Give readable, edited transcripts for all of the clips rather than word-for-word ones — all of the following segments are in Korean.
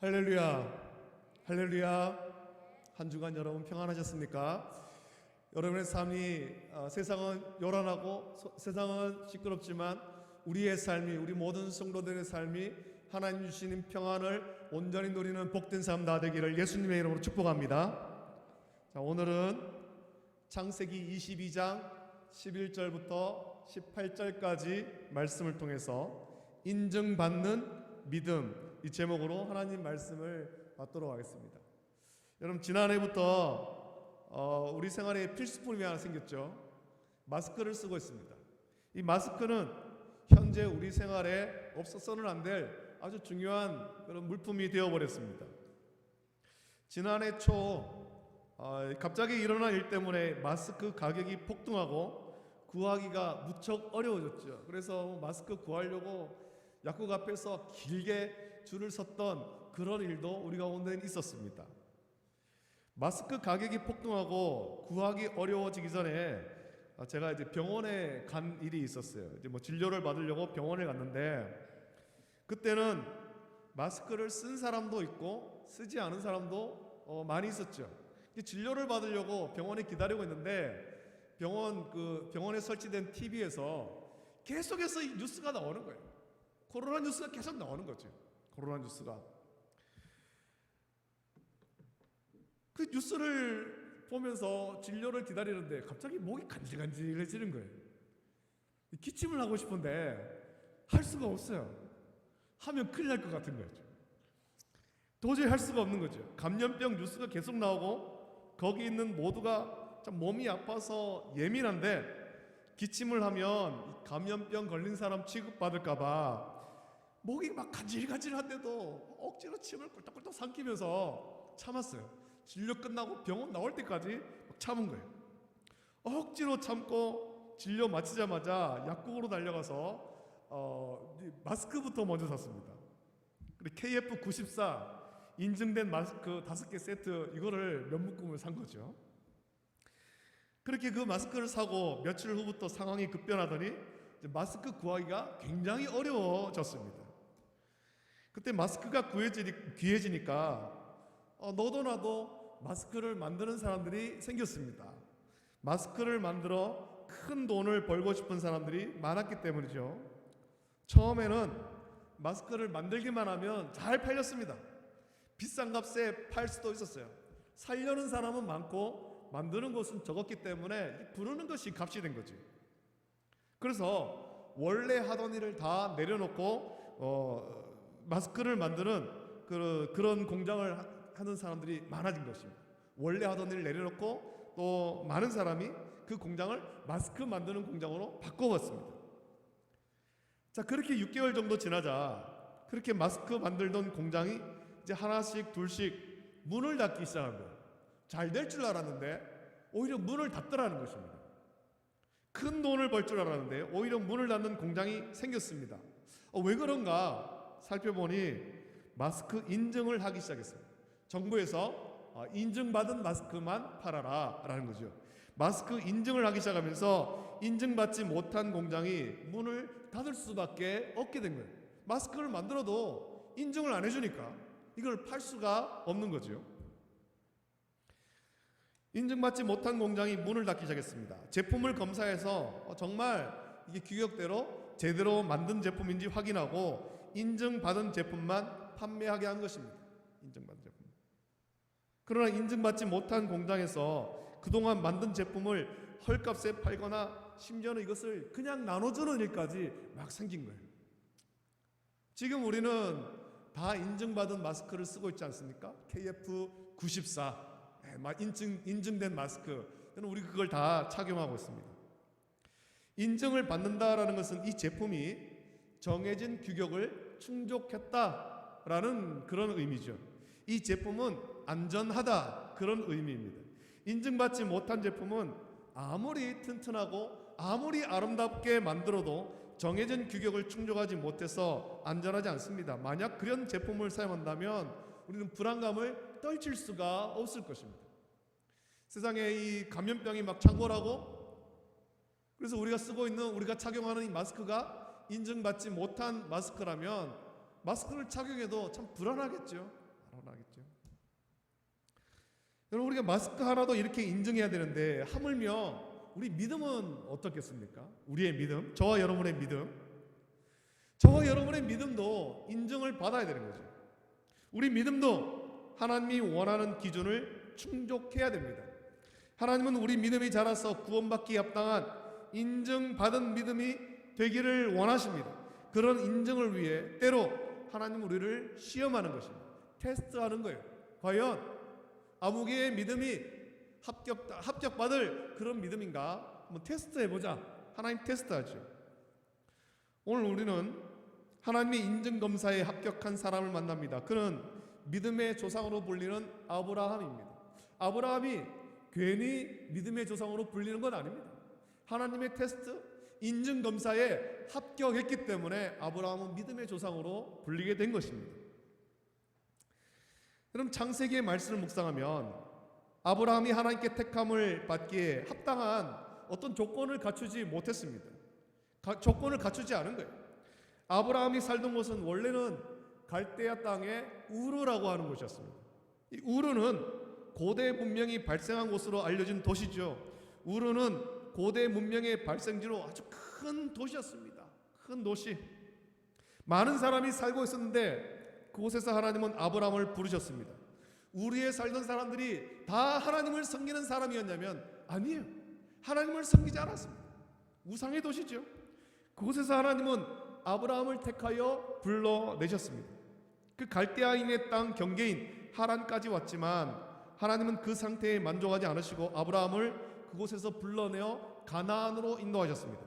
할렐루야, 할렐루야. 한 주간 여러분 평안하셨습니까? 여러분의 삶이 세상은 요란하고 세상은 시끄럽지만 우리의 삶이, 우리 모든 성도들의 삶이 하나님 주시는 평안을 온전히 누리는 복된 삶 다 되기를 예수님의 이름으로 축복합니다. 자, 오늘은 창세기 22장 11절부터 18절까지 말씀을 통해서 인정받는 믿음, 이 제목으로 하나님 말씀을 받도록 하겠습니다. 여러분, 지난해부터 우리 생활에 필수품이 하나 생겼죠. 마스크를 쓰고 있습니다. 이 마스크는 현재 우리 생활에 없어서는 안 될 아주 중요한 그런 물품이 되어버렸습니다. 지난해 초 갑자기 일어난 일 때문에 마스크 가격이 폭등하고 구하기가 무척 어려워졌죠. 그래서 마스크 구하려고 약국 앞에서 길게 줄을 섰던 그런 일도 우리 가운데 있었습니다. 마스크 가격이 폭등하고 구하기 어려워지기 전에 제가 이제 병원에 간 일이 있었어요. 이제 진료를 받으려고 병원에 갔는데 그때는 마스크를 쓴 사람도 있고 쓰지 않은 사람도 많이 있었죠. 진료를 받으려고 병원에 기다리고 있는데 병원에 설치된 TV에서 계속해서 이 뉴스가 나오는 거예요. 코로나 뉴스가 계속 나오는 거죠. 코로나 뉴스가. 그 뉴스를 보면서 진료를 기다리는데 갑자기 목이 간질간질해지는 거예요. 기침을 하고 싶은데 할 수가 없어요. 하면 큰일 날 것 같은 거죠. 도저히 할 수가 없는 거죠. 감염병 뉴스가 계속 나오고 거기 있는 모두가 참 몸이 아파서 예민한데 기침을 하면 감염병 걸린 사람 취급받을까 봐 목이 막 간질간질한데도 억지로 침을 꿀떡꿀떡 삼키면서 참았어요. 진료 끝나고 병원 나올 때까지 참은 거예요. 억지로 참고 진료 마치자마자 약국으로 달려가서 마스크부터 먼저 샀습니다. 그리고 KF94 인증된 마스크 5개 세트, 이거를 몇 묶음을 산 거죠. 그렇게 그 마스크를 사고 며칠 후부터 상황이 급변하더니 마스크 구하기가 굉장히 어려워졌습니다. 그때 마스크가 귀해지니까 너도 나도 마스크를 만드는 사람들이 생겼습니다. 마스크를 만들어 큰 돈을 벌고 싶은 사람들이 많았기 때문이죠. 처음에는 마스크를 만들기만 하면 잘 팔렸습니다. 비싼 값에 팔 수도 있었어요. 살려는 사람은 많고 만드는 곳은 적었기 때문에 부르는 것이 값이 된 거지. 그래서 원래 하던 일을 다 내려놓고 마스크를 만드는 그런 공장을 하는 사람들이 많아진 것입니다. 원래 하던 일을 내려놓고 또 많은 사람이 그 공장을 마스크 만드는 공장으로 바꿔봤습니다. 자, 그렇게 6개월 정도 지나자 그렇게 마스크 만들던 공장이 이제 하나씩 둘씩 문을 닫기 시작한 거예요. 잘 될 줄 알았는데 오히려 문을 닫더라는 것입니다. 큰 돈을 벌 줄 알았는데 오히려 문을 닫는 공장이 생겼습니다. 왜 그런가 살펴보니 마스크 인증을 하기 시작했습니다. 정부에서 인증받은 마스크만 팔아라 라는 거죠. 마스크 인증을 하기 시작하면서 인증받지 못한 공장이 문을 닫을 수밖에 없게 된 거예요. 마스크를 만들어도 인증을 안 해주니까 이걸 팔 수가 없는 거죠. 인증받지 못한 공장이 문을 닫기 시작했습니다. 제품을 검사해서 정말 이게 규격대로 제대로 만든 제품인지 확인하고 인증받은 제품만 판매하게 한 것입니다. 인증받은 제품. 그러나 인증받지 못한 공장에서 그동안 만든 제품을 헐값에 팔거나 심지어는 이것을 그냥 나눠주는 일까지 막 생긴 거예요. 지금 우리는 다 인증받은 마스크를 쓰고 있지 않습니까? KF94 인증된 마스크, 우리 그걸 다 착용하고 있습니다. 인증을 받는다라는 것은 이 제품이 정해진 규격을 충족했다라는 그런 의미죠. 이 제품은 안전하다, 그런 의미입니다. 인증받지 못한 제품은 아무리 튼튼하고 아무리 아름답게 만들어도 정해진 규격을 충족하지 못해서 안전하지 않습니다. 만약 그런 제품을 사용한다면 우리는 불안감을 떨칠 수가 없을 것입니다. 세상에 이 감염병이 막 창궐하고, 그래서 우리가 착용하는 이 마스크가 인증받지 못한 마스크라면 마스크를 착용해도 참 불안하겠죠. 바로 나겠죠. 여러분, 우리가 마스크 하나도 이렇게 인정해야 되는데 하물며 우리 믿음은 어떻겠습니까? 우리의 믿음, 저와 여러분의 믿음도 인정을 받아야 되는 거죠. 우리 믿음도 하나님이 원하는 기준을 충족해야 됩니다. 하나님은 우리 믿음이 자라서 구원받기 합당한 인정받은 믿음이 되기를 원하십니다. 그런 인정을 위해 때로 하나님은 우리를 시험하는 것입니다. 테스트하는 거예요. 과연 아무개의 믿음이 합격받을 그런 믿음인가? 한번 테스트해보자. 하나님 테스트하죠. 오늘 우리는 하나님의 인증검사에 합격한 사람을 만납니다. 그는 믿음의 조상으로 불리는 아브라함입니다. 아브라함이 괜히 믿음의 조상으로 불리는 건 아닙니다. 하나님의 테스트, 인증검사에 합격했기 때문에 아브라함은 믿음의 조상으로 불리게 된 것입니다. 그럼 창세기의 말씀을 묵상하면 아브라함이 하나님께 택함을 받기에 합당한 어떤 조건을 갖추지 못했습니다. 조건을 갖추지 않은 거예요. 아브라함이 살던 곳은 원래는 갈대아 땅의 우르라고 하는 곳이었습니다. 이 우르는 고대 문명이 발생한 곳으로 알려진 도시죠. 우르는 고대 문명의 발생지로 아주 큰 도시였습니다. 큰 도시. 많은 사람이 살고 있었는데 그곳에서 하나님은 아브라함을 부르셨습니다. 우리에 살던 사람들이 다 하나님을 섬기는 사람이었냐면 아니에요. 하나님을 섬기지 않았습니다. 우상의 도시죠. 그곳에서 하나님은 아브라함을 택하여 불러내셨습니다. 그 갈대아인의 땅 경계인 하란까지 왔지만 하나님은 그 상태에 만족하지 않으시고 아브라함을 그곳에서 불러내어 가나안으로 인도하셨습니다.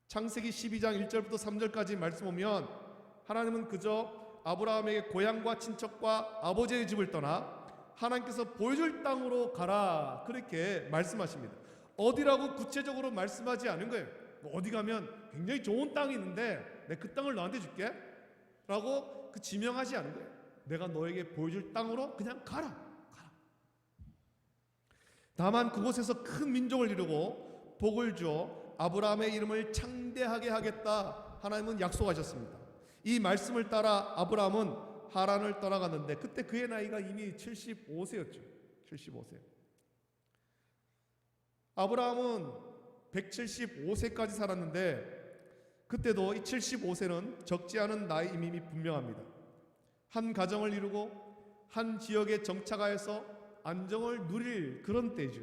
창세기 12장 1절부터 3절까지 말씀 보면 하나님은 그저 아브라함에게 고향과 친척과 아버지의 집을 떠나 하나님께서 보여줄 땅으로 가라 그렇게 말씀하십니다. 어디라고 구체적으로 말씀하지 않은 거예요. 뭐 어디 가면 굉장히 좋은 땅이 있는데 내가 그 땅을 너한테 줄게 라고 지명하지 않은 거예요. 내가 너에게 보여줄 땅으로 그냥 가라. 다만 그곳에서 큰 민족을 이루고 복을 주어 아브라함의 이름을 창대하게 하겠다 하나님은 약속하셨습니다. 이 말씀을 따라 아브라함은 하란을 떠나갔는데 그때 그의 나이가 이미 75세였죠. 75세. 아브라함은 175세까지 살았는데 그때도 이 75세는 적지 않은 나이임이 분명합니다. 한 가정을 이루고 한 지역에 정착하여서 안정을 누릴 그런 때죠.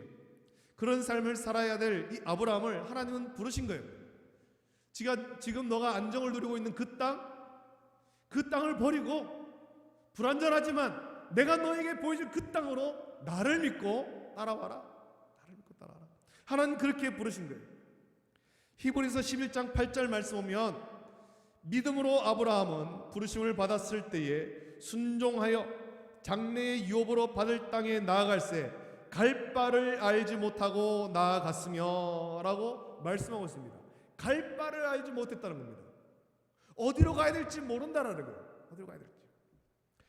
그런 삶을 살아야 될 이 아브라함을 하나님은 부르신 거예요. 지금 너가 안정을 누리고 있는 그 땅을 버리고 불완전하지만 내가 너에게 보여줄 그 땅으로 나를 믿고 따라와라. 나를 믿고 따라와라. 하나님 그렇게 부르신 거예요. 히브리서 11장 8절 말씀 보면 믿음으로 아브라함은 부르심을 받았을 때에 순종하여 장래의 유업으로 받을 땅에 나아갈새 갈 바를 알지 못하고 나아갔으며 라고 말씀하고 있습니다. 갈 바를 알지 못했다는 겁니다. 어디로 가야 될지 모른다라는 거예요. 어디로 가야 될지.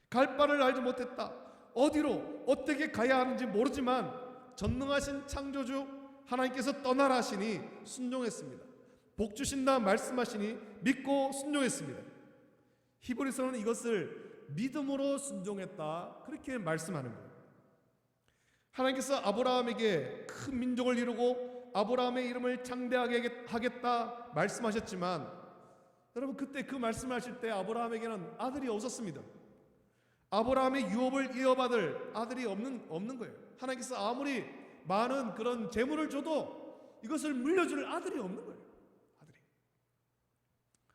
갈 바를 알지 못했다. 어디로 어떻게 가야 하는지 모르지만 전능하신 창조주 하나님께서 떠나라 하시니 순종했습니다. 복 주신다 말씀하시니 믿고 순종했습니다. 히브리서는 이것을 믿음으로 순종했다 그렇게 말씀하는 거예요. 하나님께서 아브라함에게 큰 민족을 이루고 아브라함의 이름을 창대하게 하겠다 말씀하셨지만 여러분 그때 그 말씀하실 때 아브라함에게는 아들이 없었습니다. 아브라함의 유업을 이어받을 아들이 없는 거예요. 하나님께서 아무리 많은 그런 재물을 줘도 이것을 물려줄 아들이 없는 거예요. 아들이.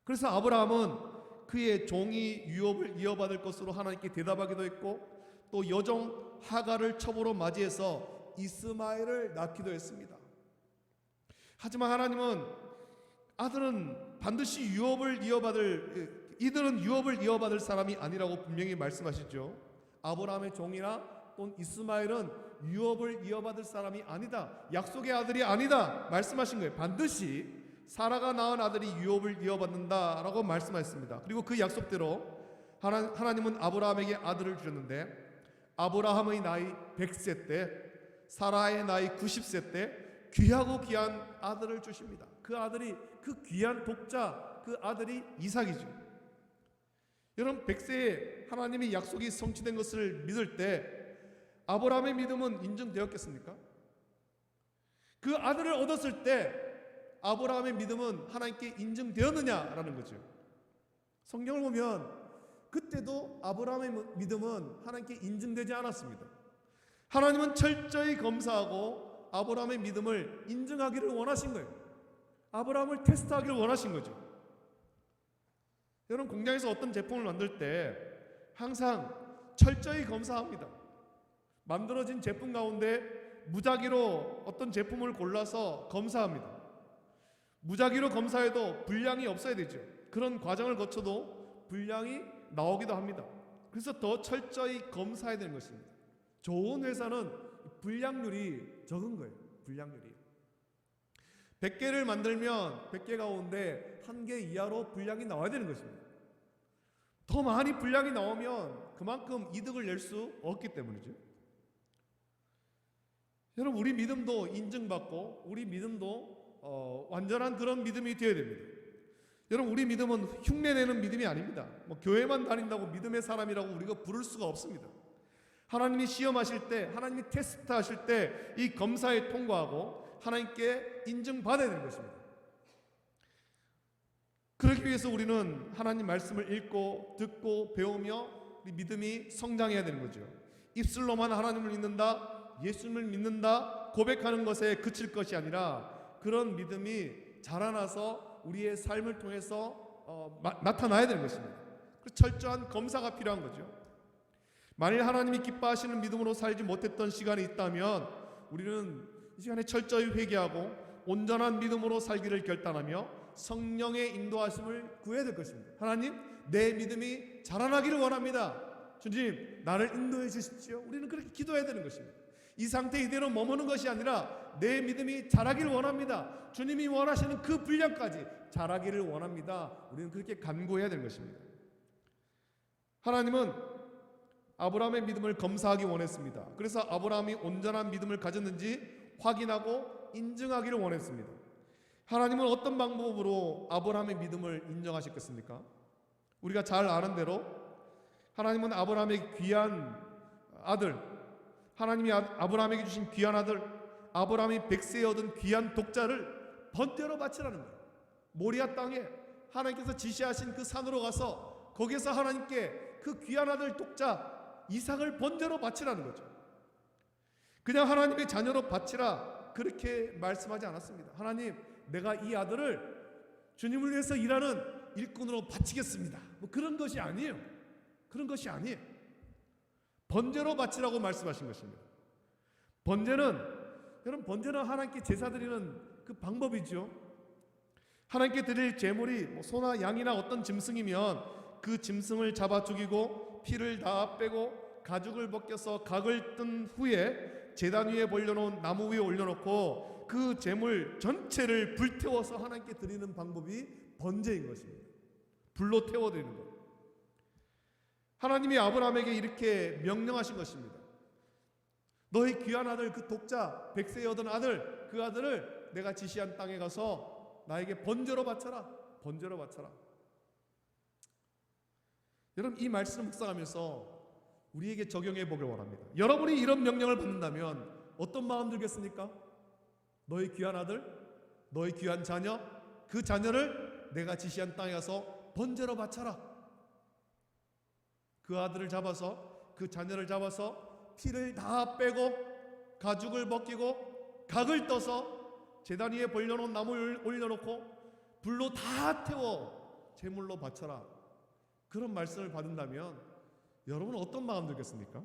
그래서 아브라함은 그의 종이 유업을 이어받을 것으로 하나님께 대답하기도 했고 또 여종 하갈을 첩으로 맞이해서 이스마엘을 낳기도 했습니다. 하지만 하나님은 반드시 이들은 유업을 이어받을 사람이 아니라고 분명히 말씀하시죠. 아브라함의 종이나 또는 이스마엘은 유업을 이어받을 사람이 아니다. 약속의 아들이 아니다. 말씀하신 거예요. 반드시 사라가 낳은 아들이 유업을 이어받는다라고 말씀하셨습니다. 그리고 그 약속대로 하나님은 아브라함에게 아들을 주셨는데 아브라함의 나이 100세 때 사라의 나이 90세 때 귀하고 귀한 아들을 주십니다. 그 아들이 그 귀한 독자 그 아들이 이삭이죠. 여러분, 백세에 하나님의 약속이 성취된 것을 믿을 때 아브라함의 믿음은 인정되었겠습니까? 그 아들을 얻었을 때 아브라함의 믿음은 하나님께 인정되었느냐라는 거죠. 성경을 보면 그때도 아브라함의 믿음은 하나님께 인정되지 않았습니다. 하나님은 철저히 검사하고 아브라함의 믿음을 인정하기를 원하신 거예요. 아브라함을 테스트하기를 원하신 거죠. 여러분, 공장에서 어떤 제품을 만들 때 항상 철저히 검사합니다. 만들어진 제품 가운데 무작위로 어떤 제품을 골라서 검사합니다. 무작위로 검사해도 불량이 없어야 되죠. 그런 과정을 거쳐도 불량이 나오기도 합니다. 그래서 더 철저히 검사해야 되는 것입니다. 좋은 회사는 불량률이 적은 거예요. 불량률이 100개를 만들면 100개 가운데 1개 이하로 불량이 나와야 되는 것입니다. 더 많이 불량이 나오면 그만큼 이득을 낼 수 없기 때문이죠. 여러분, 우리 믿음도 인정받고 우리 믿음도 완전한 그런 믿음이 되어야 됩니다. 여러분, 우리 믿음은 흉내내는 믿음이 아닙니다. 교회만 다닌다고 믿음의 사람이라고 우리가 부를 수가 없습니다. 하나님이 시험하실 때, 하나님이 테스트하실 때 이 검사에 통과하고 하나님께 인정받아야 되는 것입니다. 그러기 위해서 우리는 하나님 말씀을 읽고 듣고 배우며 우리 믿음이 성장해야 되는 거죠. 입술로만 하나님을 믿는다, 예수님을 믿는다 고백하는 것에 그칠 것이 아니라 그런 믿음이 자라나서 우리의 삶을 통해서 나타나야 되는 것입니다. 그래서 철저한 검사가 필요한 거죠. 만일 하나님이 기뻐하시는 믿음으로 살지 못했던 시간이 있다면 우리는 이 시간에 철저히 회개하고 온전한 믿음으로 살기를 결단하며 성령의 인도하심을 구해야 될 것입니다. 하나님, 내 믿음이 자라나기를 원합니다. 주님, 나를 인도해 주십시오. 우리는 그렇게 기도해야 되는 것입니다. 이 상태 이대로 머무는 것이 아니라 내 믿음이 자라기를 원합니다. 주님이 원하시는 그 분량까지 자라기를 원합니다. 우리는 그렇게 간구해야 되는 것입니다. 하나님은 아브라함의 믿음을 검사하기 원했습니다. 그래서 아브라함이 온전한 믿음을 가졌는지 확인하고 인정하기를 원했습니다. 하나님은 어떤 방법으로 아브라함의 믿음을 인정하셨겠습니까? 우리가 잘 아는 대로 하나님은 아브라함의 귀한 아들, 하나님이 아브라함에게 주신 귀한 아들, 아브라함이 백세에 얻은 귀한 독자를 번제로 바치라는 거예요. 모리아 땅에 하나님께서 지시하신 그 산으로 가서 거기에서 하나님께 그 귀한 아들 독자 이삭을 번제로 바치라는 거죠. 그냥 하나님의 자녀로 바치라 그렇게 말씀하지 않았습니다. 하나님, 내가 이 아들을 주님을 위해서 일하는 일꾼으로 바치겠습니다. 그런 것이 아니에요. 그런 것이 아니에요. 번제로 바치라고 말씀하신 것입니다. 여러분, 번제는 하나님께 제사 드리는 그 방법이죠. 하나님께 드릴 제물이 소나 양이나 어떤 짐승이면 그 짐승을 잡아 죽이고 피를 다 빼고 가죽을 벗겨서 각을 뜬 후에 제단 위에 벌려놓은 나무 위에 올려놓고 그 제물 전체를 불태워서 하나님께 드리는 방법이 번제인 것입니다. 불로 태워드리는 것. 하나님이 아브라함에게 이렇게 명령하신 것입니다. 너희 귀한 아들, 그 독자, 백세에 얻은 아들, 그 아들을 내가 지시한 땅에 가서 나에게 번제로 바쳐라. 번제로 바쳐라. 여러분, 이 말씀을 묵상하면서 우리에게 적용해 보길 원합니다. 여러분이 이런 명령을 받는다면 어떤 마음 들겠습니까? 너희 귀한 아들, 너희 귀한 자녀, 그 자녀를 내가 지시한 땅에 가서 번제로 바쳐라. 그 아들을 잡아서, 그 자녀를 잡아서 피를 다 빼고 가죽을 벗기고 각을 떠서 제단 위에 벌려놓은 나무를 올려놓고 불로 다 태워 제물로 바쳐라. 그런 말씀을 받는다면 여러분은 어떤 마음 들겠습니까?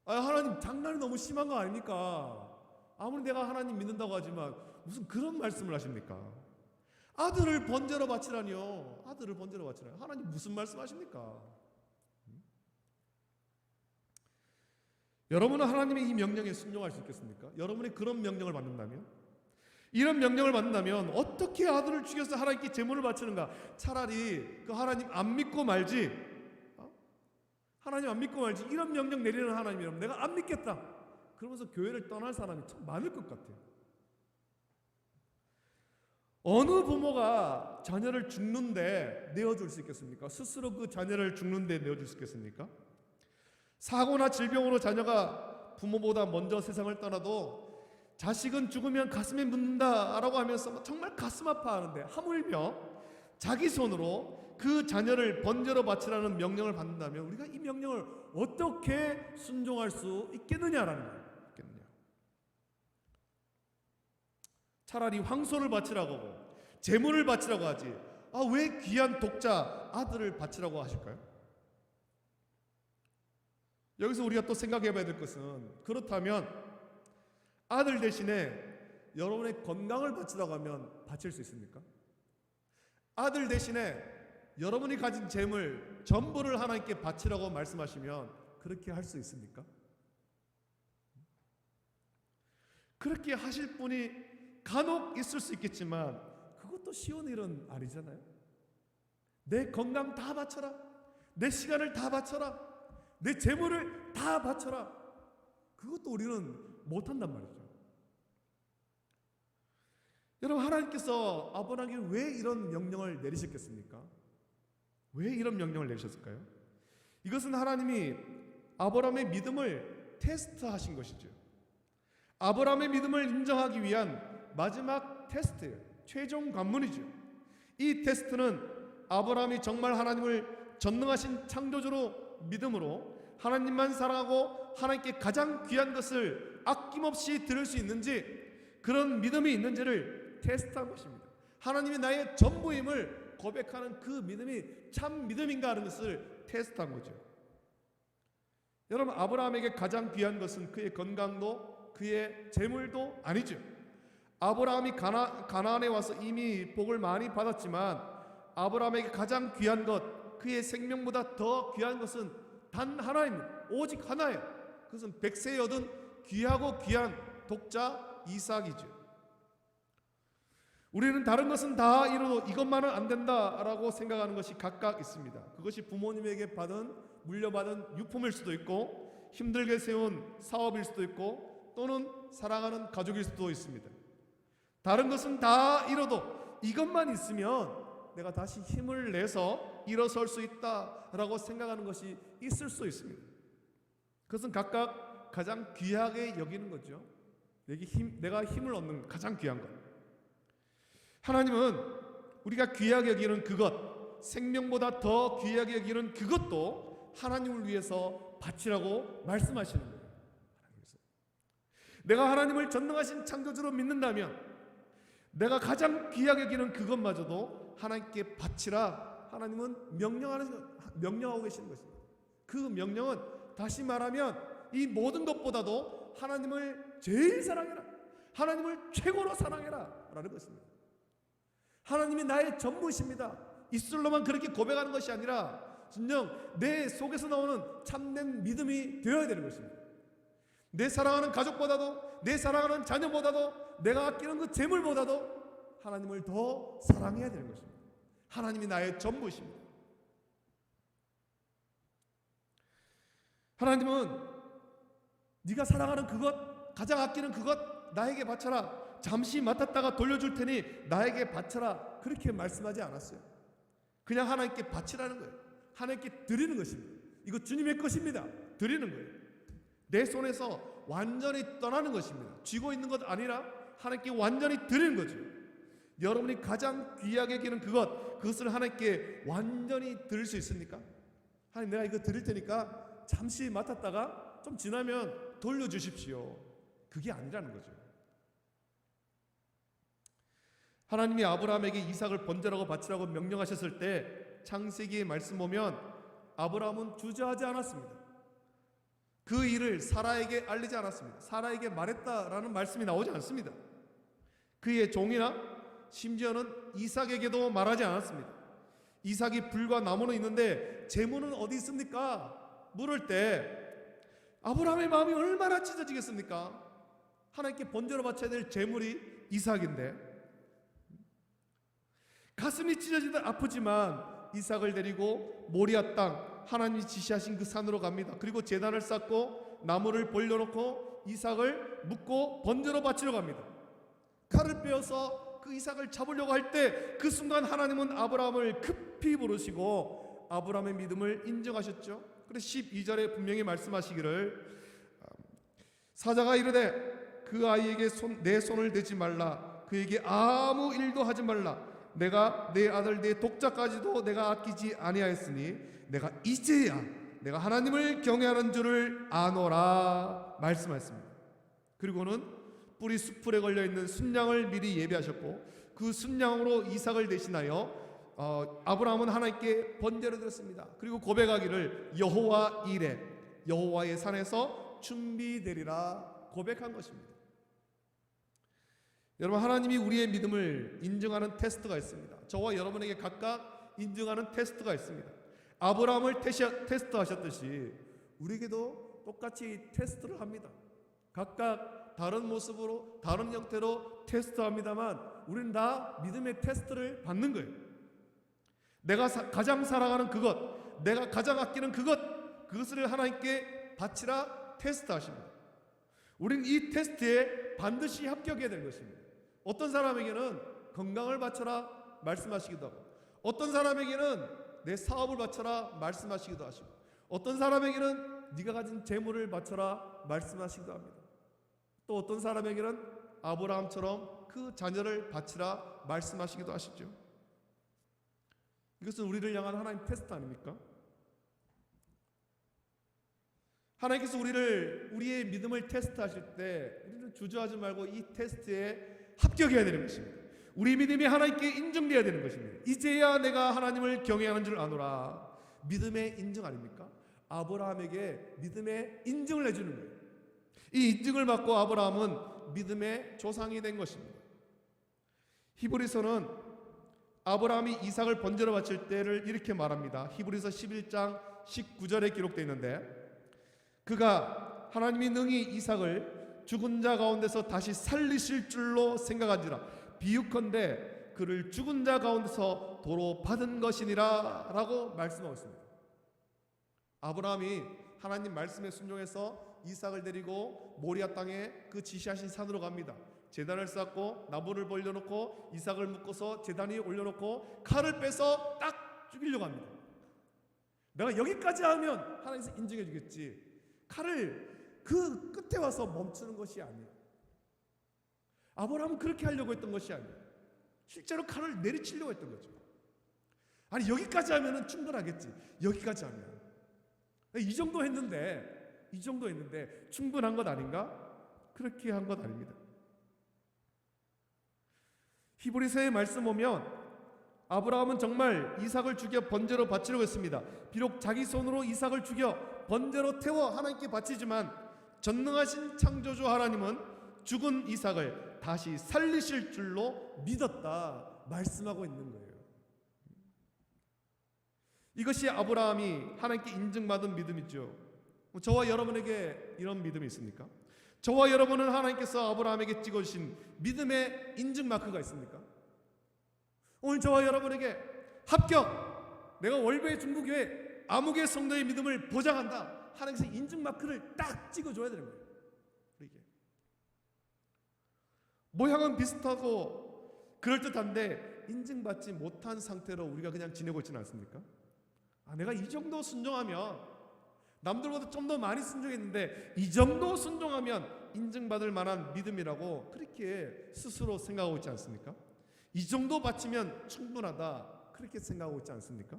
하나님, 장난이 너무 심한 거 아닙니까? 아무리 내가 하나님 믿는다고 하지만 무슨 그런 말씀을 하십니까? 아들을 번제로 바치라니요. 아들을 번제로 바치라니. 하나님 무슨 말씀하십니까? 여러분은 하나님의 이 명령에 순종할 수 있겠습니까? 여러분이 그런 명령을 받는다면, 이런 명령을 받는다면 어떻게 아들을 죽여서 하나님께 제물을 바치는가? 차라리 그 하나님 안 믿고 말지, 하나님 안 믿고 말지, 이런 명령 내리는 하나님이라면 내가 안 믿겠다 그러면서 교회를 떠날 사람이 참 많을 것 같아요. 어느 부모가 자녀를 죽는데 내어줄 수 있겠습니까? 스스로 그 자녀를 죽는데 내어줄 수 있겠습니까? 사고나 질병으로 자녀가 부모보다 먼저 세상을 떠나도 자식은 죽으면 가슴에 묻는다라고 하면서 정말 가슴 아파하는데, 하물며 자기 손으로 그 자녀를 번제로 바치라는 명령을 받는다면 우리가 이 명령을 어떻게 순종할 수 있겠느냐라는 거예요. 차라리 황소를 바치라고 하고 제물을 바치라고 하지, 왜 귀한 독자 아들을 바치라고 하실까요? 여기서 우리가 또 생각해 봐야 될 것은, 그렇다면 아들 대신에 여러분의 건강을 바치라고 하면 바칠 수 있습니까? 아들 대신에 여러분이 가진 재물 전부를 하나님께 바치라고 말씀하시면 그렇게 할 수 있습니까? 그렇게 하실 분이 간혹 있을 수 있겠지만 그것도 쉬운 일은 아니잖아요. 내 건강 다 바쳐라, 내 시간을 다 바쳐라, 내 재물을 다 바쳐라, 그것도 우리는 못한단 말이죠. 여러분, 하나님께서 아브라함에게 왜 이런 명령을 내리셨겠습니까? 왜 이런 명령을 내리셨을까요? 이것은 하나님이 아브라함의 믿음을 테스트하신 것이죠. 아브라함의 믿음을 인정하기 위한 마지막 테스트예요. 최종 관문이죠. 이 테스트는 아브라함이 정말 하나님을 전능하신 창조주로 믿음으로 하나님만 사랑하고 하나님께 가장 귀한 것을 아낌없이 드릴 수 있는지, 그런 믿음이 있는지를 테스트한 것입니다. 하나님이 나의 전부임을 고백하는 그 믿음이 참 믿음인가 하는 것을 테스트한 거죠. 여러분, 아브라함에게 가장 귀한 것은 그의 건강도 그의 재물도 아니죠. 아브라함이 가나안에 와서 이미 복을 많이 받았지만 아브라함에게 가장 귀한 것, 그의 생명보다 더 귀한 것은 단 하나입니다. 오직 하나예요. 그것은 백세에 얻은 귀하고 귀한 독자 이삭이죠. 우리는 다른 것은 다 이루어도 이것만은 안 된다라고 생각하는 것이 각각 있습니다. 그것이 부모님에게 물려받은 유품일 수도 있고, 힘들게 세운 사업일 수도 있고, 또는 사랑하는 가족일 수도 있습니다. 다른 것은 다 이뤄도 이것만 있으면 내가 다시 힘을 내서 일어설 수 있다라고 생각하는 것이 있을 수 있습니다. 그것은 각각 가장 귀하게 여기는 거죠. 내가 힘을 얻는 가장 귀한 것. 하나님은 우리가 귀하게 여기는 그것, 생명보다 더 귀하게 여기는 그것도 하나님을 위해서 바치라고 말씀하시는 거예요. 내가 하나님을 전능하신 창조주로 믿는다면 내가 가장 귀하게 여기는 그것마저도 하나님께 바치라, 하나님은 명령하고 계시는 것입니다. 그 명령은 다시 말하면 이 모든 것보다도 하나님을 제일 사랑해라, 하나님을 최고로 사랑해라 라는 것입니다. 하나님이 나의 전부이십니다. 입술로만 그렇게 고백하는 것이 아니라 진정 내 속에서 나오는 참된 믿음이 되어야 되는 것입니다. 내 사랑하는 가족보다도, 내 사랑하는 자녀보다도, 내가 아끼는 그 재물보다도 하나님을 더 사랑해야 되는 것입니다. 하나님이 나의 전부이십니다. 하나님은 네가 사랑하는 그것, 가장 아끼는 그것 나에게 바쳐라, 잠시 맡았다가 돌려줄 테니 나에게 바쳐라, 그렇게 말씀하지 않았어요. 그냥 하나님께 바치라는 거예요. 하나님께 드리는 것입니다. 이거 주님의 것입니다. 드리는 거예요. 내 손에서 완전히 떠나는 것입니다. 쥐고 있는 것 아니라 하나님께 완전히 드리는 거죠. 여러분이 가장 귀하게 여기는 그것을 하나님께 완전히 드릴 수 있습니까? 하나님, 내가 이거 드릴 테니까 잠시 맡았다가 좀 지나면 돌려주십시오. 그게 아니라는 거죠. 하나님이 아브라함에게 이삭을 번제라고 바치라고 명령하셨을 때 창세기의 말씀 보면 아브라함은 주저하지 않았습니다. 그 일을 사라에게 알리지 않았습니다. 사라에게 말했다라는 말씀이 나오지 않습니다. 그의 종이나 심지어는 이삭에게도 말하지 않았습니다. 이삭이 불과 나무는 있는데 재물은 어디 있습니까? 물을 때 아브라함의 마음이 얼마나 찢어지겠습니까? 하나님께 번제로 바쳐야 될 재물이 이삭인데 가슴이 찢어지듯 아프지만 이삭을 데리고 모리아 땅, 하나님이 지시하신 그 산으로 갑니다. 그리고 제단을 쌓고 나무를 벌려놓고 이삭을 묶고 번제로 바치러 갑니다. 칼을 빼어서 그 이삭을 잡으려고 할 때 그 순간 하나님은 아브라함을 급히 부르시고 아브라함의 믿음을 인정하셨죠. 그래서 12절에 분명히 말씀하시기를 사자가 이르되 그 아이에게 내 손을 대지 말라, 그에게 아무 일도 하지 말라, 내가 내 아들 내 독자까지도 내가 아끼지 아니하였으니 내가 이제야 내가 하나님을 경외하는 줄을 아노라 말씀하셨습니다. 그리고는 뿔이 숯불에 걸려있는 순양을 미리 예비하셨고 그 순양으로 이삭을 대신하여 아브라함은 하나님께 번제를 드렸습니다. 그리고 고백하기를 여호와 이레, 여호와의 산에서 준비되리라 고백한 것입니다. 여러분, 하나님이 우리의 믿음을 인증하는 테스트가 있습니다. 저와 여러분에게 각각 인증하는 테스트가 있습니다. 아브라함을 테스트하셨듯이 우리에게도 똑같이 테스트를 합니다. 각각 다른 모습으로 다른 형태로 테스트합니다만 우리는 다 믿음의 테스트를 받는 거예요. 내가 가장 사랑하는 그것, 내가 가장 아끼는 그것을 하나님께 바치라 테스트하십니다. 우리는 이 테스트에 반드시 합격해야 될 것입니다. 어떤 사람에게는 건강을 바쳐라 말씀하시기도 하고, 어떤 사람에게는 내 사업을 바쳐라 말씀하시기도 하시고, 어떤 사람에게는 네가 가진 재물을 바쳐라 말씀하시기도 합니다. 또 어떤 사람에게는 아브라함처럼 그 자녀를 바치라 말씀하시기도 하시죠. 이것은 우리를 향한 하나님 테스트 아닙니까? 하나님께서 우리의 믿음을 테스트하실 때 우리는 주저하지 말고 이 테스트에 합격해야 되는 것입니다. 우리 믿음이 하나님께 인정되어야 되는 것입니다. 이제야 내가 하나님을 경외하는 줄 아노라. 믿음의 인정 아닙니까? 아브라함에게 믿음의 인정을 해주는 거예요. 이 인증을 받고 아브라함은 믿음의 조상이 된 것입니다. 히브리서는 아브라함이 이삭을 번제로 바칠 때를 이렇게 말합니다. 히브리서 11장 19절에 기록되어 있는데, 그가 하나님이 능히 이삭을 죽은 자 가운데서 다시 살리실 줄로 생각한지라 비유컨대 그를 죽은 자 가운데서 도로 받은 것이니라 라고 말씀하고 있습니다. 아브라함이 하나님 말씀에 순종해서 이삭을 데리고 모리아 땅에 그 지시하신 산으로 갑니다. 제단을 쌓고 나무를 벌려놓고 이삭을 묶어서 제단 위에 올려놓고 칼을 빼서 딱 죽이려고 합니다. 내가 여기까지 하면 하나님께서 인정해 주겠지. 칼을 그 끝에 와서 멈추는 것이 아니에요. 아브라함은 그렇게 하려고 했던 것이 아니에요. 실제로 칼을 내리치려고 했던 거죠. 아니, 여기까지 하면 충분하겠지. 여기까지 하면 이 정도 했는데 충분한 것 아닌가? 그렇게 한 것 아닙니다. 히브리서의 말씀 보면 아브라함은 정말 이삭을 죽여 번제로 바치려고 했습니다. 비록 자기 손으로 이삭을 죽여 번제로 태워 하나님께 바치지만 전능하신 창조주 하나님은 죽은 이삭을 다시 살리실 줄로 믿었다 말씀하고 있는 거예요. 이것이 아브라함이 하나님께 인증받은 믿음이죠. 저와 여러분에게 이런 믿음이 있습니까? 저와 여러분은 하나님께서 아브라함에게 찍어주신 믿음의 인증 마크가 있습니까? 오늘 저와 여러분에게 합격! 내가 월배 중부교회 아무개 성도의 믿음을 보장한다. 하나님께서 인증 마크를 딱 찍어줘야 되는 거예요. 우리에게. 모양은 비슷하고 그럴듯한데 인증받지 못한 상태로 우리가 그냥 지내고 있지는 않습니까? 내가 이 정도 순종하면, 남들보다 좀 더 많이 순종했는데 이 정도 순종하면 인증받을 만한 믿음이라고 그렇게 스스로 생각하고 있지 않습니까? 이 정도 바치면 충분하다 그렇게 생각하고 있지 않습니까?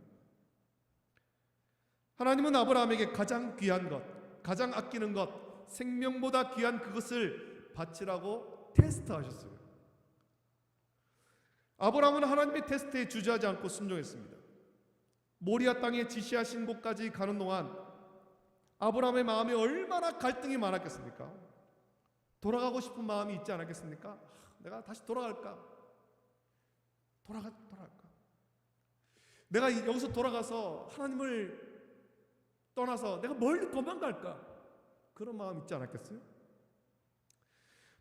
하나님은 아브라함에게 가장 귀한 것, 가장 아끼는 것, 생명보다 귀한 그것을 바치라고 테스트하셨어요. 아브라함은 하나님의 테스트에 주저하지 않고 순종했습니다. 모리아 땅에 지시하신 곳까지 가는 동안 아브라함의 마음에 얼마나 갈등이 많았겠습니까? 돌아가고 싶은 마음이 있지 않았겠습니까? 내가 다시 돌아갈까? 돌아갈까? 내가 여기서 돌아가서 하나님을 떠나서 내가 멀리 도망갈까? 그런 마음 있지 않았겠어요?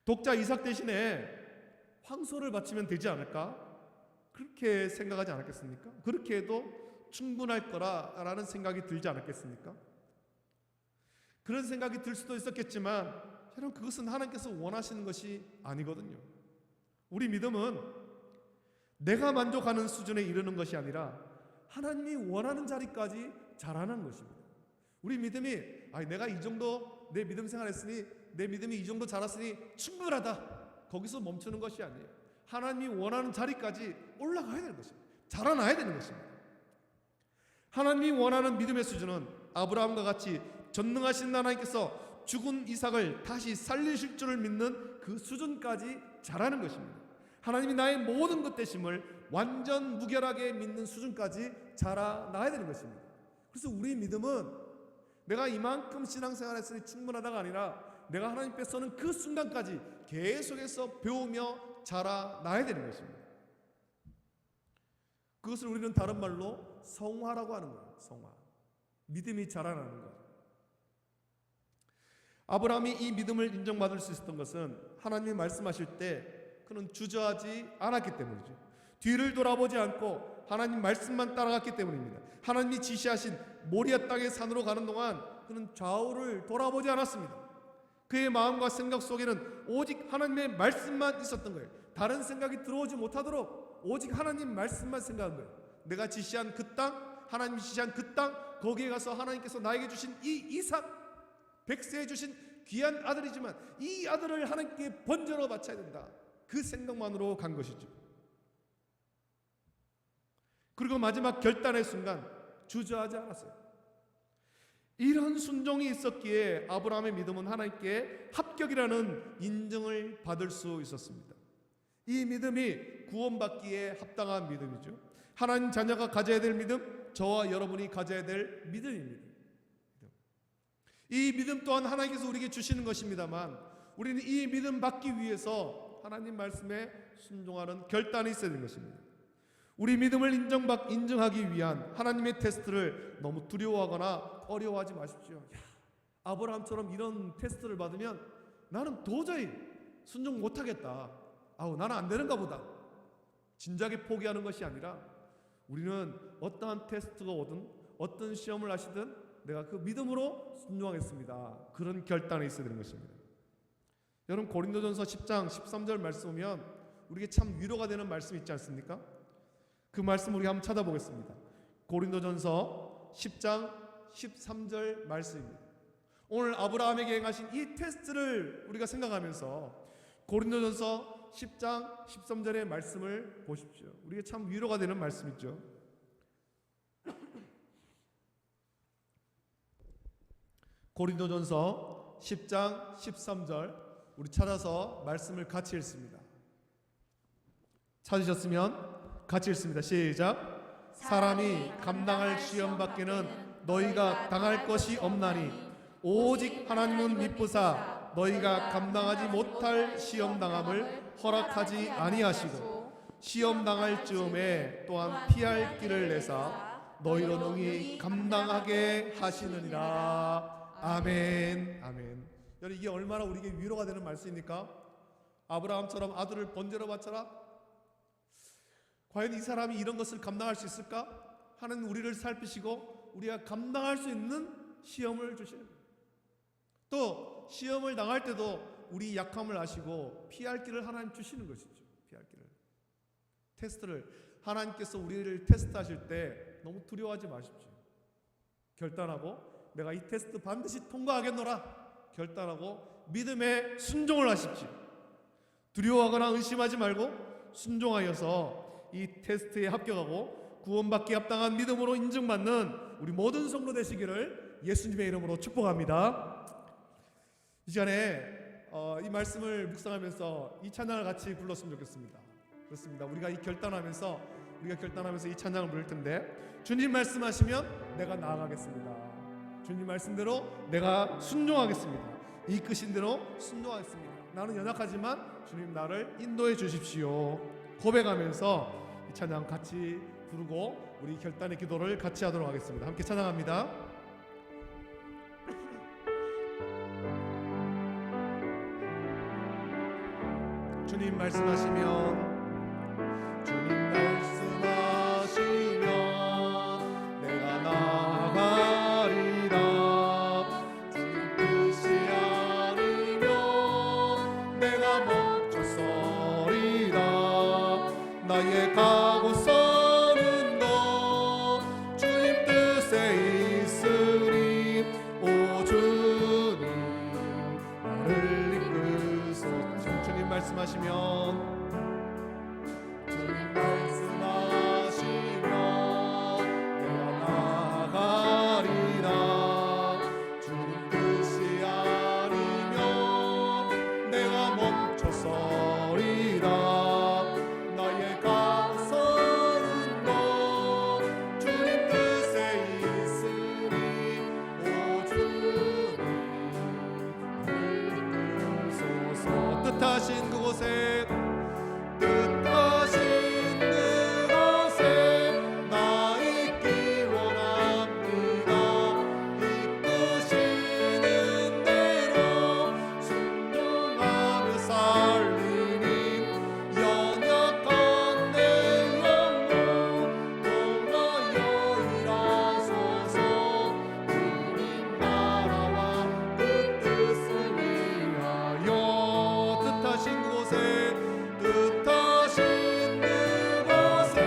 독자 이삭 대신에 황소를 바치면 되지 않을까? 그렇게 생각하지 않았겠습니까? 그렇게 해도 충분할 거라는 생각이 들지 않았겠습니까? 그런 생각이 들 수도 있었겠지만 여러분, 그것은 하나님께서 원하시는 것이 아니거든요. 우리 믿음은 내가 만족하는 수준에 이르는 것이 아니라 하나님이 원하는 자리까지 자라는 것입니다. 우리 믿음이 내가 이 정도 내 믿음 생활했으니, 내 믿음이 이 정도 자랐으니 충분하다, 거기서 멈추는 것이 아니에요. 하나님이 원하는 자리까지 올라가야 되는 것입니다. 자라나야 되는 것입니다. 하나님이 원하는 믿음의 수준은 아브라함과 같이 전능하신 하나님께서 죽은 이삭을 다시 살리실 줄을 믿는 그 수준까지 자라는 것입니다. 하나님이 나의 모든 것 되심을 완전 무결하게 믿는 수준까지 자라나야 되는 것입니다. 그래서 우리 믿음은 내가 이만큼 신앙생활했으니 충분하다가 아니라 내가 하나님 뺏어는 그 순간까지 계속해서 배우며 자라나야 되는 것입니다. 그것을 우리는 다른 말로 성화라고 하는 거예요. 성화. 믿음이 자라나는 것. 아브라함이 이 믿음을 인정받을 수 있었던 것은 하나님이 말씀하실 때 그는 주저하지 않았기 때문이죠. 뒤를 돌아보지 않고 하나님 말씀만 따라갔기 때문입니다. 하나님이 지시하신 모리아 땅의 산으로 가는 동안 그는 좌우를 돌아보지 않았습니다. 그의 마음과 생각 속에는 오직 하나님의 말씀만 있었던 거예요. 다른 생각이 들어오지 못하도록 오직 하나님 말씀만 생각한 거예요. 내가 지시한 그 땅, 하나님이 지시한 그 땅, 거기에 가서 하나님께서 나에게 주신 이 이삭, 백세에 주신 귀한 아들이지만 이 아들을 하나님께 번제로 바쳐야 된다, 그 생각만으로 간 것이죠. 그리고 마지막 결단의 순간 주저하지 않았어요. 이런 순종이 있었기에 아브라함의 믿음은 하나님께 합격이라는 인정을 받을 수 있었습니다. 이 믿음이 구원받기에 합당한 믿음이죠. 하나님 자녀가 가져야 될 믿음, 저와 여러분이 가져야 될 믿음입니다. 이 믿음 또한 하나님께서 우리에게 주시는 것입니다만 우리는 이 믿음 받기 위해서 하나님 말씀에 순종하는 결단이 있어야 되는 것입니다. 우리 믿음을 인정하기 위한 하나님의 테스트를 너무 두려워하거나 어려워하지 마십시오. 아브라함처럼 이런 테스트를 받으면 나는 도저히 순종 못하겠다, 나는 안 되는가 보다, 진작에 포기하는 것이 아니라 우리는 어떠한 테스트가 오든 어떤 시험을 하시든 내가 그 믿음으로 순종하겠습니다, 그런 결단이 있어야 되는 것입니다. 여러분, 고린도전서 10장 13절 말씀 보면 우리에게 참 위로가 되는 말씀이 있지 않습니까? 그 말씀 우리 한번 찾아보겠습니다. 고린도전서 10장 13절 말씀입니다. 오늘 아브라함에게 행하신 이 테스트를 우리가 생각하면서 고린도전서 10장 13절의 말씀을 보십시오. 우리에게 참 위로가 되는 말씀이죠. 고린도전서 10장 13절 우리 찾아서 말씀을 같이 읽습니다. 찾으셨으면 같이 읽습니다. 시작. 사람이 감당할 시험 밖에는 너희가 당할 것이 없나니 오직 하나님은 미쁘사 너희가 감당하지 못할 시험 당함을 허락하지 아니하시고 시험 당할 즈음에 또한 피할 길을 내사 너희로 능히 감당하게 하시느니라. 아멘. 아멘. 여러분, 이게 얼마나 우리에게 위로가 되는 말씀입니까? 아브라함처럼 아들을 번제로 바쳐라. 과연 이 사람이 이런 것을 감당할 수 있을까? 하나님 우리를 살피시고 우리가 감당할 수 있는 시험을 주시는 거예요. 또 시험을 당할 때도 우리 약함을 아시고 피할 길을 하나님 주시는 것이죠. 피할 길을. 테스트를 하나님께서 우리를 테스트하실 때 너무 두려워하지 마십시오. 결단하고 내가 이 테스트 반드시 통과하겠노라 결단하고 믿음에 순종을 하십시오. 두려워하거나 의심하지 말고 순종하여서 이 테스트에 합격하고 구원받기 합당한 믿음으로 인정받는 우리 모든 성도 되시기를 예수님의 이름으로 축복합니다. 이 시간에 이 말씀을 묵상하면서 이 찬양을 같이 불렀으면 좋겠습니다. 그렇습니다. 우리가 결단하면서 이 찬양을 부를 텐데, 주님 말씀하시면 내가 나아가겠습니다. 주님 말씀대로 내가 순종하겠습니다. 이끄신 대로 순종하겠습니다. 나는 연약하지만 주님 나를 인도해 주십시오. 고백하면서 이 찬양 같이 부르고 우리 결단의 기도를 같이 하도록 하겠습니다. 함께 찬양합니다. 주님 말씀하시면 내가 나아가리라. 주님 뜻이 아니면 내가 멈춰서리라. 나의 뜻하신 그곳에 뜻하신 그곳에 나 있기 원합니다. 이끄시는 대로 순종하며 살리니 연약한 내 영혼 통하여 일하소서. 주님 나라와 그 뜻을 위하여 뜻하신 그곳에 뜻하신 그곳에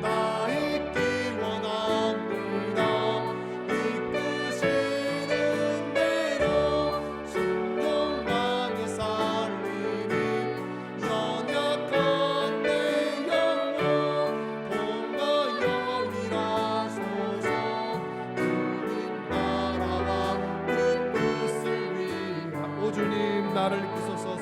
나 있기 원합니다. 이끄시는 대로 순종하며 살리니 연약한 내 영혼 통하여 일하소서. 주님 나라와 그 뜻을 위하여 오 주님 나를 이끄소서.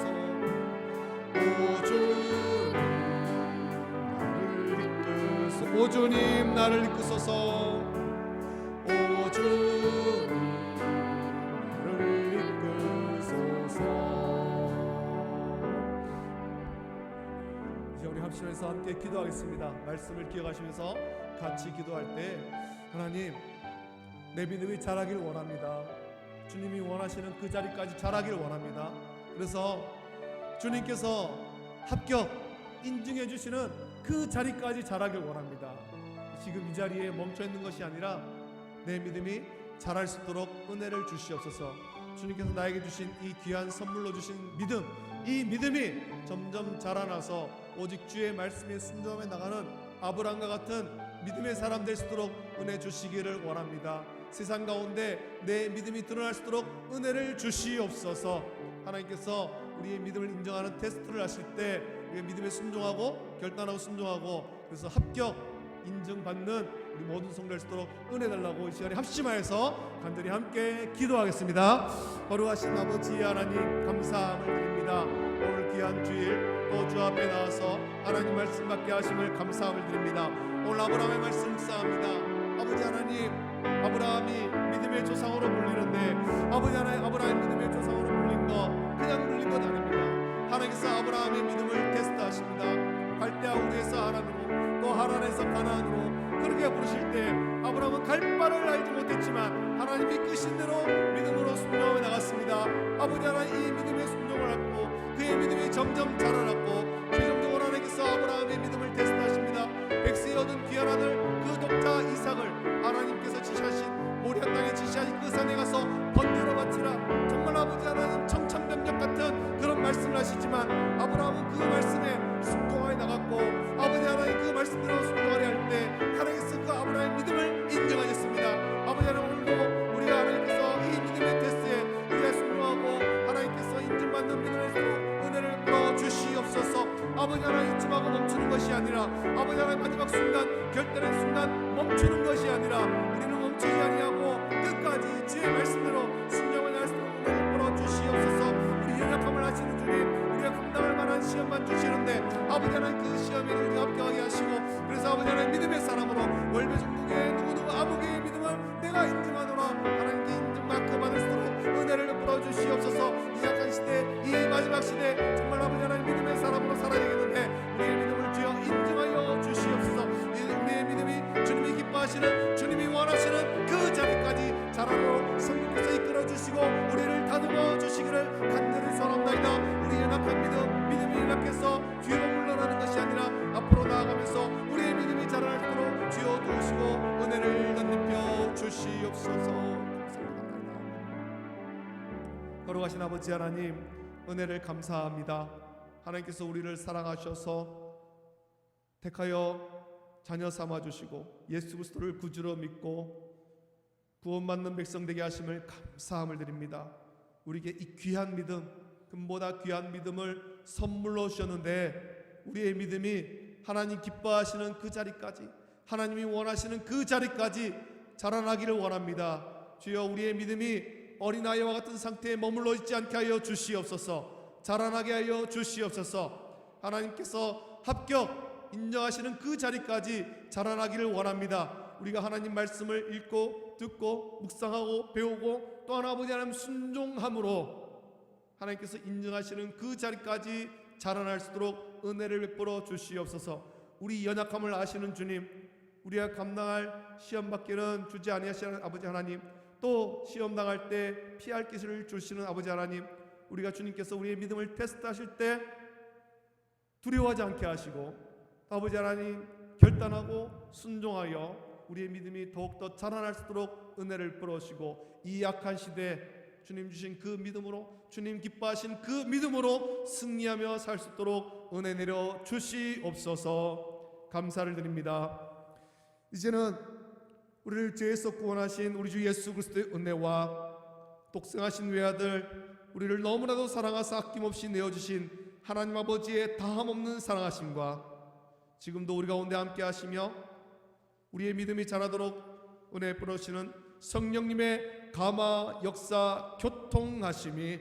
오 주님 나를 이끄소서. 오 주님 나를 이끄소서. 이제 우리 합심해서 함께 기도하겠습니다. 말씀을 기억하시면서 같이 기도할 때 하나님 내 믿음이 자라길 원합니다. 주님이 원하시는 그 자리까지 자라길 원합니다. 그래서 주님께서 합격 인증해 주시는 그 자리까지 자라길 원합니다. 지금 이 자리에 멈춰 있는 것이 아니라 내 믿음이 자랄 수 있도록 은혜를 주시옵소서. 주님께서 나에게 주신 이 귀한 선물로 주신 믿음, 이 믿음이 점점 자라나서 오직 주의 말씀에 순종해 나가는 아브라함과 같은 믿음의 사람 될 수 있도록 은혜 주시기를 원합니다. 세상 가운데 내 믿음이 드러날 수 있도록 은혜를 주시옵소서. 하나님께서 우리의 믿음을 인정하는 테스트를 하실 때 우리의 믿음에 순종하고 결단하고 순종하고 그래서 합격 인증받는 우리 모든 성도될 수 있도록 은혜 달라고 이 시간에 합심하여서 간절히 함께 기도하겠습니다. 거룩하신 아버지 하나님 감사함을 드립니다. 오늘 귀한 주일 또 주 앞에 나와서 하나님 말씀 받게 하심을 감사함을 드립니다. 오늘 아브라함의 말씀 묵상합니다. 아버지 하나님, 아브라함이 믿음의 조상으로 불리는데 아버지 하나님, 아브라함의 믿음의 조상으로 불린 거 그냥 불린 것 아닙니다. 하나님께서 아브라함의 믿음을 테스트하십니다. 갈대아 우르에서 하란으로 또 하란에서 가나안으로 그렇게 부르실 때 아브라함은 갈 바를 알지 못했지만 하나님이 이끄신 대로 믿음으로 순종하며 나갔습니다. 아버지 하나님, 이 믿음의 순종을 하고 그의 믿음이 점점 자라났고 최종적으로 하나님께서 아브라함의 믿음을 테스트하십니다. 백세에 얻은 귀한 아들 그 독자 이삭을 하나님께서 지시하신 모리아 땅에 지시하신 그 산에 가서 번제로 바치라. 정말 아버지 하나님 청천벽력 같은 그런 말씀을 하시지만 아브라함은 그 말씀에 순종하여 나갔고 아버지 하나님 그 말씀대로 순종하려 할 때 하나님께서 그 아브라함의 믿음을 인정하셨습니다. 아버지 하나님, 오늘도 우리가 하나님께서 이 믿음의 테스트에 우리가 순종하고 하나님께서 인정받는 믿음의 서로 은혜를 풀어 주시옵소서. 아버지 하나님, 이쯤하고 멈추는 것이 아니라 아버지 하나님 마지막 순간 결단의 순간 멈추는 것이 아니라 우리는 멈추지 아니하고 끝까지 주의 말씀대로 순종을 할 수 있는 은혜를 풀어 주시옵소서. 우리 연약함을 하시는 주님, 우리가 감당할 만한 시험만 주시는데 아버지 하나님 그 시험에 우리가 합격하게 하시고 그래서 아버지 하나님 믿음의 사람으로 월배 중국의 누구누구 아무개의 믿음을 내가 인증하노라. 하나님께 인증마크 받을 수 있도록 은혜를 풀어 주시옵소서. 이 약한 시대, 이 마지막 시대 정말 아버지 하나님 믿음의 사람으로 살아야 되겠는데 우리의 믿음을 주여 인증하여 주시옵소서. 우리의 믿음이 주님이 기뻐하시는, 주님이 원하시는 그 자리까지 자라로 성령께서 이끌어 주시고 우리를 다듬어 주시기를 간절히 소원합니다. 우리의 연약한 믿음이 연약해서 뒤로 물러나는 것이 아니라 앞으로 나아가면서 우리의 믿음이 자라도록 주여 도우시고 은혜를 덧입혀 주시옵소서. 감사합니다. 거룩하신 아버지 하나님, 은혜를 감사합니다. 하나님께서 우리를 사랑하셔서 택하여 자녀 삼아주시고 예수 그리스도를 구주로 믿고 구원받는 백성 되게 하심을 감사함을 드립니다. 우리에게 이 귀한 믿음, 금보다 귀한 믿음을 선물로 주셨는데 우리의 믿음이 하나님 기뻐하시는 그 자리까지, 하나님이 원하시는 그 자리까지 자라나기를 원합니다. 주여, 우리의 믿음이 어린아이와 같은 상태에 머물러 있지 않게 하여 주시옵소서. 자라나게 하여 주시옵소서. 하나님께서 합격 인정하시는 그 자리까지 자라나기를 원합니다. 우리가 하나님 말씀을 읽고 듣고 묵상하고 배우고 또 하나 아버지 하나님 순종함으로 하나님께서 인정하시는 그 자리까지 자라날 수 있도록 은혜를 베풀어 주시옵소서. 우리 연약함을 아시는 주님, 우리가 감당할 시험 밖에는 주지 아니하시는 아버지 하나님, 또 시험 당할 때 피할 기술을 주시는 아버지 하나님, 우리가 주님께서 우리의 믿음을 테스트하실 때 두려워하지 않게 하시고 아버지 하나님 결단하고 순종하여 우리의 믿음이 더욱더 자라날 수 있도록 은혜를 베풀어주시고 이 약한 시대 주님 주신 그 믿음으로, 주님 기뻐하신 그 믿음으로 승리하며 살 수 있도록 은혜 내려 주시옵소서. 감사를 드립니다. 이제는 우리를 죄에서 구원하신 우리 주 예수 그리스도의 은혜와 독생하신 외아들, 우리를 너무나도 사랑하사 아낌없이 내어주신 하나님 아버지의 다함없는 사랑하심과 지금도 우리 가운데 함께 하시며 우리의 믿음이 자라도록 은혜 베풀어주시는 성령님의 감화 역사 교통하심이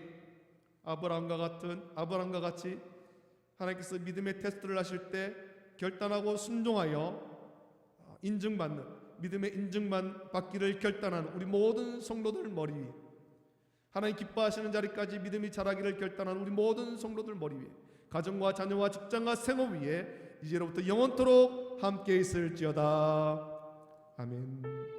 아브라함과 같이 하나님께서 믿음의 테스트를 하실 때 결단하고 순종하여 인증받는, 믿음의 인증받기를 결단하는 우리 모든 성도들 머리 위에, 하나님 기뻐하시는 자리까지 믿음이 자라기를 결단하는 우리 모든 성도들 머리 위에, 가정과 자녀와 직장과 생업 위에 이제로부터 영원토록 함께 있을지어다. 아멘.